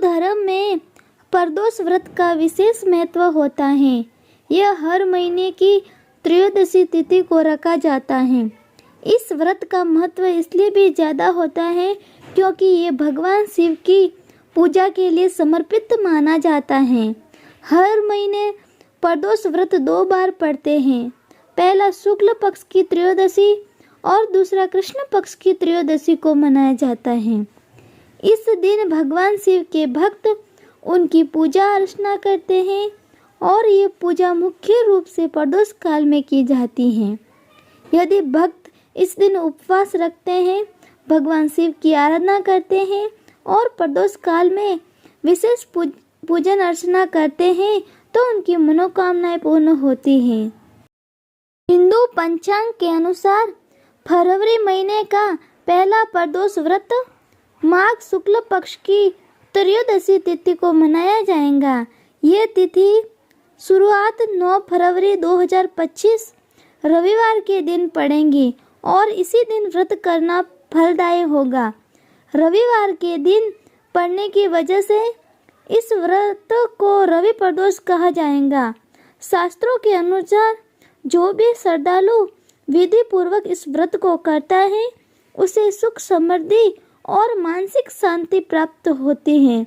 धर्म में प्रदोष व्रत का विशेष महत्व होता है। यह हर महीने की त्रयोदशी तिथि को रखा जाता है। इस व्रत का महत्व इसलिए भी ज़्यादा होता है क्योंकि ये भगवान शिव की पूजा के लिए समर्पित माना जाता है। हर महीने प्रदोष व्रत 2 बार पड़ते हैं। पहला शुक्ल पक्ष की त्रयोदशी और दूसरा कृष्ण पक्ष की त्रयोदशी को मनाया जाता है। इस दिन भगवान शिव के भक्त उनकी पूजा अर्चना करते हैं और ये पूजा मुख्य रूप से प्रदोष काल में की जाती है। यदि भक्त इस दिन उपवास रखते हैं, भगवान शिव की आराधना करते हैं और प्रदोष काल में विशेष पूजन अर्चना करते हैं तो उनकी मनोकामनाएं पूर्ण होती हैं। हिंदू पंचांग के अनुसार फरवरी महीने का पहला प्रदोष व्रत माघ शुक्ल पक्ष की त्रयोदशी तिथि को मनाया जाएगा। ये तिथि शुरुआत 9 फरवरी 2025 रविवार के दिन पड़ेगी और इसी दिन व्रत करना फलदायी होगा। रविवार के दिन पड़ने की वजह से इस व्रत को रवि प्रदोष कहा जाएगा। शास्त्रों के अनुसार जो भी श्रद्धालु विधि पूर्वक इस व्रत को करता है उसे सुख समृद्धि और मानसिक शांति प्राप्त होती है।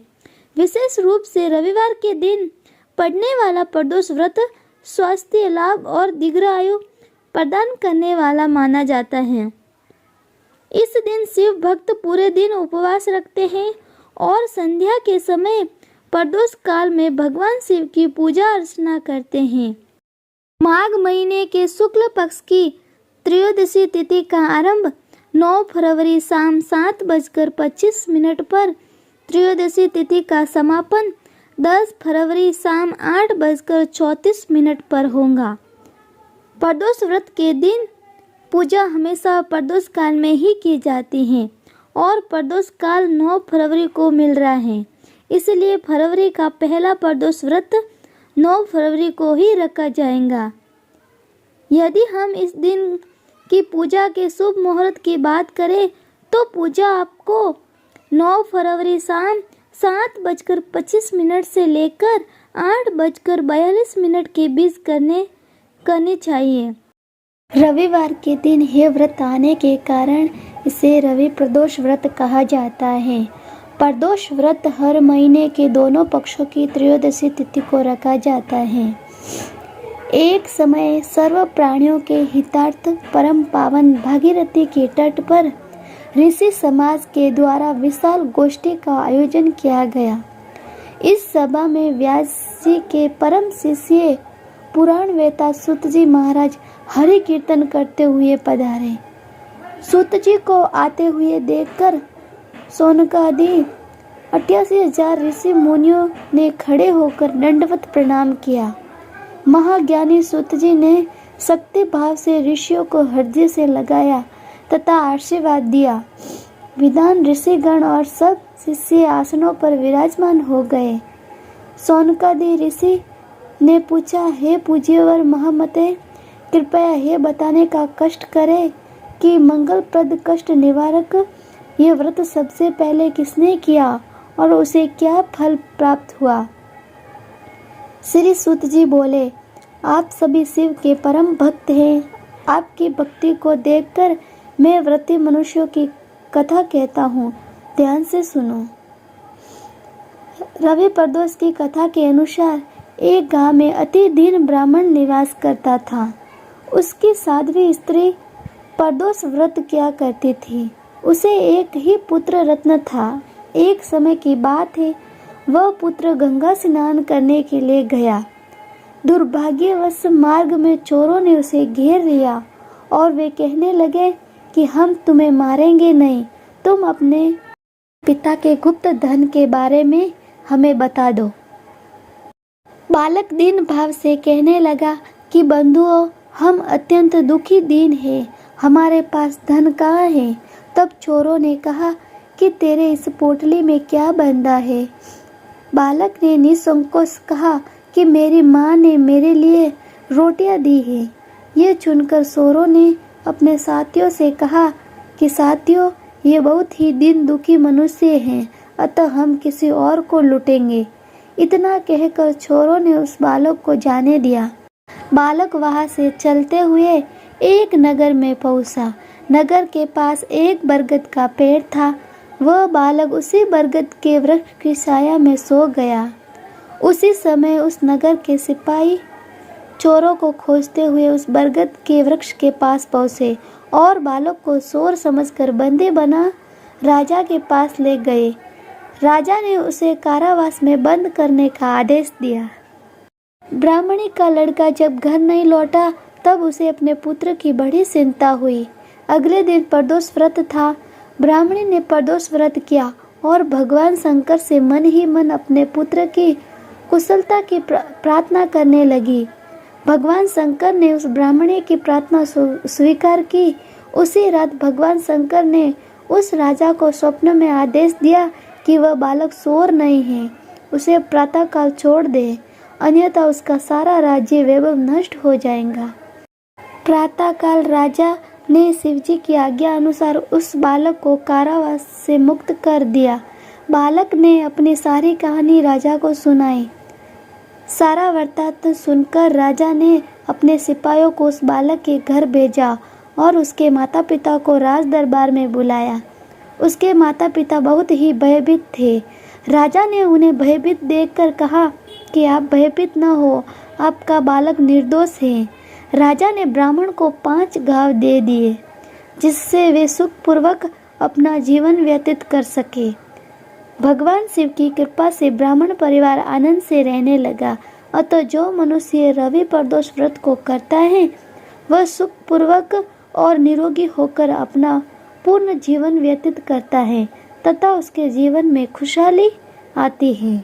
विशेष रूप से रविवार के दिन पड़ने वाला प्रदोष व्रत स्वास्थ्य लाभ और दीर्घायु प्रदान करने वाला माना जाता है। इस दिन शिव भक्त पूरे दिन उपवास रखते हैं और संध्या के समय प्रदोष काल में भगवान शिव की पूजा अर्चना करते हैं। माघ महीने के शुक्ल पक्ष की त्रयोदशी तिथि का आरंभ 9 फरवरी शाम 7:25 पर, त्रयोदशी तिथि का समापन 10 फरवरी शाम 8:34 पर होगा। प्रदोष व्रत के दिन पूजा हमेशा प्रदोष काल में ही की जाती है और प्रदोष काल 9 फरवरी को मिल रहा है, इसलिए फरवरी का पहला प्रदोष व्रत 9 फरवरी को ही रखा जाएगा। यदि हम इस दिन की पूजा के शुभ मुहूर्त की बात करें तो पूजा आपको 9 फरवरी शाम 7:25 से लेकर 8:42 के बीच करनी चाहिए। रविवार के दिन यह व्रत आने के कारण इसे रवि प्रदोष व्रत कहा जाता है। प्रदोष व्रत हर महीने के दोनों पक्षों की त्रयोदशी तिथि को रखा जाता है। एक समय सर्व प्राणियों के हितार्थ परम पावन भागीरथी के तट पर ऋषि समाज के द्वारा विशाल गोष्ठी का आयोजन किया गया। इस सभा में व्यास जी के परम शिष्य पुराण वेता सूत जी महाराज हरि कीर्तन करते हुए पधारे। सूत जी को आते हुए देखकर सौनकादि 88,000 ऋषि मुनियों ने खड़े होकर दंडवत प्रणाम किया। महाज्ञानी सूत जी ने शक्ति भाव से ऋषियों को हृदय से लगाया तथा आशीर्वाद दिया। विद्वान ऋषिगण और सब शिष्य आसनों पर विराजमान हो गए। सौनकादि ऋषि ने पूछा, हे पूज्यवर महामते, कृपया यह बताने का कष्ट करें कि मंगलप्रद कष्ट निवारक ये व्रत सबसे पहले किसने किया और उसे क्या फल प्राप्त हुआ। श्री सूत जी बोले, आप सभी शिव के परम भक्त हैं। आपकी भक्ति को देखकर मैं व्रती मनुष्यों की कथा कहता हूँ, ध्यान से सुनो। रवि प्रदोष की कथा के अनुसार एक गांव में अति दीन ब्राह्मण निवास करता था। उसकी साध्वी स्त्री प्रदोष व्रत किया करती थी। उसे एक ही पुत्र रत्न था। एक समय की बात है, वह पुत्र गंगा स्नान करने के लिए गया। दुर्भाग्यवश मार्ग में चोरों ने उसे घेर लिया और वे कहने लगे कि हम तुम्हें मारेंगे नहीं, तुम अपने पिता के गुप्त धन के बारे में हमें बता दो। बालक दीन भाव से कहने लगा कि बंधुओं, हम अत्यंत दुखी दीन हैं, हमारे पास धन कहाँ है। तब चोरों ने कहा कि तेरे इस पोटली में क्या बंधा है। बालक ने निसंकोच कहा कि मेरी माँ ने मेरे लिए रोटियां दी है। ये सुनकर चोरों ने अपने साथियों से कहा कि साथियों, ये बहुत ही दीन दुखी मनुष्य हैं, अतः हम किसी और को लूटेंगे। इतना कहकर चोरों ने उस बालक को जाने दिया। बालक वहां से चलते हुए एक नगर में पहुंचा। नगर के पास एक बरगद का पेड़ था। वह बालक उसी बरगद के वृक्ष की छाया में सो गया। उसी समय उस नगर के सिपाही चोरों को खोजते हुए उस बरगद के वृक्ष के पास पहुंचे और बालक को चोर समझकर बंदी बना राजा के पास ले गए। राजा ने उसे कारावास में बंद करने का आदेश दिया। ब्राह्मणी का लड़का जब घर नहीं लौटा तब उसे अपने पुत्र की बड़ी चिंता हुई। अगले दिन प्रदोष व्रत था। ब्राह्मणी ने प्रदोष व्रत किया और भगवान शंकर से मन ही मन अपने पुत्र की कुशलता की प्रार्थना करने लगी। भगवान शंकर ने उस ब्राह्मणी की प्रार्थना स्वीकार की। उसी रात भगवान शंकर ने उस राजा को स्वप्न में आदेश दिया कि वह बालक चोर नहीं है, उसे प्रातःकाल छोड़ दे, अन्यथा उसका सारा राज्य वैभव नष्ट हो जाएगा। प्रातःकाल राजा ने शिवजी की आज्ञा अनुसार उस बालक को कारावास से मुक्त कर दिया। बालक ने अपनी सारी कहानी राजा को सुनाई। सारा वृत्तांत सुनकर राजा ने अपने सिपाहियों को उस बालक के घर भेजा और उसके माता पिता को राज दरबार में बुलाया। उसके माता पिता बहुत ही भयभीत थे। राजा ने उन्हें भयभीत देखकर कहा कि आप भयभीत न हो, आपका बालक निर्दोष है। राजा ने ब्राह्मण को 5 गांव दे दिए जिससे वे सुखपूर्वक अपना जीवन व्यतीत कर सके। भगवान शिव की कृपा से ब्राह्मण परिवार आनंद से रहने लगा। अतः जो मनुष्य रवि प्रदोष व्रत को करता है वह सुखपूर्वक और निरोगी होकर अपना पूर्ण जीवन व्यतीत करता है तथा उसके जीवन में खुशहाली आती है।